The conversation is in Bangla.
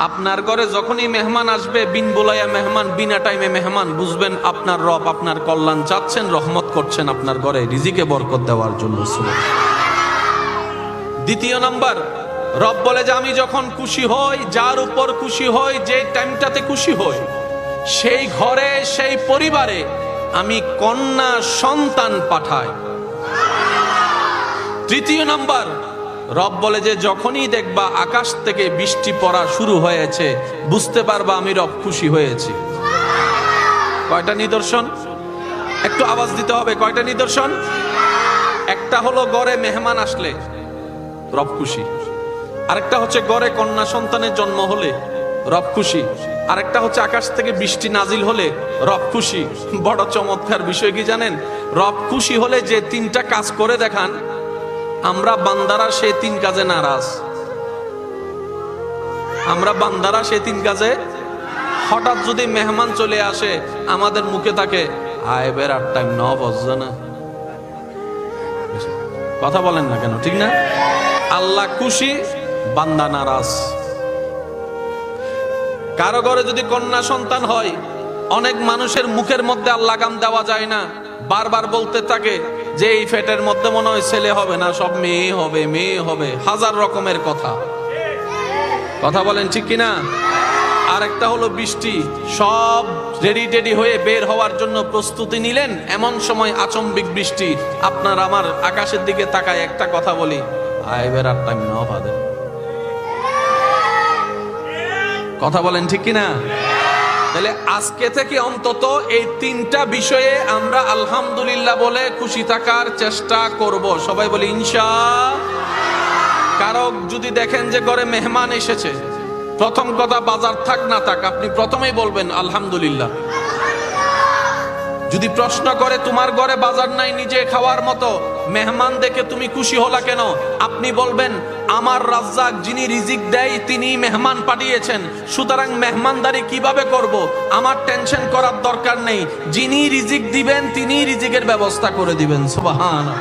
আপনার ঘরে যখনই মেহমান আসবে, বিন বোলাইয়া মেহমান, বিনা টাইমে মেহমান, বুঝবেন আপনার রব আপনার কল্যাণ চাচ্ছেন, রহমত করছেন আপনার ঘরে রিজিকে বরকত দেওয়ার জন্য। দ্বিতীয় নাম্বার, রব বলে যে আমি যখন খুশি হই, যার উপর খুশি হই, যে টাইমটাতে খুশি হই, সেই ঘরে সেই পরিবারে আমি কন্যা সন্তান পাঠাই। তৃতীয় নাম্বার, রব বলে যে যখনই দেখবা আকাশ থেকে বৃষ্টি পড়া শুরু হয়েছে, বুঝতে পারবা আমি রব খুশি হয়েছি। কয়টা নিদর্শন? একটু আওয়াজ দিতে হবে। কয়টা নিদর্শন? একটা হলো ঘরে মেহমান আসলে রব খুশি, আরেকটা হচ্ছে ঘরে কন্যা সন্তানের জন্ম হলে রব খুশি, আরেকটা হচ্ছে আকাশ থেকে বৃষ্টি নাজিল হলে রব খুশি। বড় চমৎকার বিষয় কি জানেন? রব খুশি হলে যে তিনটা কাজ করে দেখান, আমরা বান্দারা সেই তিন কাজে নারাজ। আমরা বান্দারা সেই তিন কাজে, হঠাৎ যদি মেহমান চলে আসে আমাদের মুখে থাকে আয় বের টাইম 9 বাজছে না, কথা বলেন না কেন? ঠিক না? আল্লাহ খুশি, বান্দা নারাজ। কারো ঘরে যদি কন্যা সন্তান হয়, অনেক মানুষের মুখের মধ্যে আর লাগাম দেওয়া যায় না, বারবার বলতে থাকে যে এই ফেটের মধ্যে মনে হয় ছেলে হবে না, সব মেয়ে হবে, মেয়ে হবে, হাজার রকমের কথা। কথা বলেন ঠিক কিনা? আরেকটা হলো বৃষ্টি, সব রেডি হয়ে বের হওয়ার জন্য প্রস্তুতি নিলেন, এমন সময় আচম্বিক বৃষ্টি। আপনার আমার আকাশের দিকে তাকায় একটা কথা বলি, আয় বের আর টাইম না বাদে। কথা বলেন ঠিক কিনা? তাহলে আজকে থেকে অন্তত এই তিনটা বিষয়ে আমরা আলহামদুলিল্লাহ বলে খুশি থাকার চেষ্টা করব। সবাই বলি ইনশাআল্লাহ। কারো যদি দেখেন যে ঘরে মেহমান এসেছে, প্রথম কথা বাজার থাক না থাক, আপনি প্রথমেই বলবেন আলহামদুলিল্লাহ। যদি প্রশ্ন করে তোমার ঘরে বাজার নাই নিজে খাওয়ার মতো, মেহমান দেখে তুমি খুশি হলা কেন, আপনি বলবেন আমার রাজ্জাক যিনি রিজিক দেয় তিনি মেহমান পাঠিয়েছেন, সুতরাং মেহমানদারি কিভাবে করব আমার টেনশন করার দরকার নেই, যিনি রিজিক দিবেন তিনি রিজিকের ব্যবস্থা করে দিবেন। সুবহানাল্লাহ।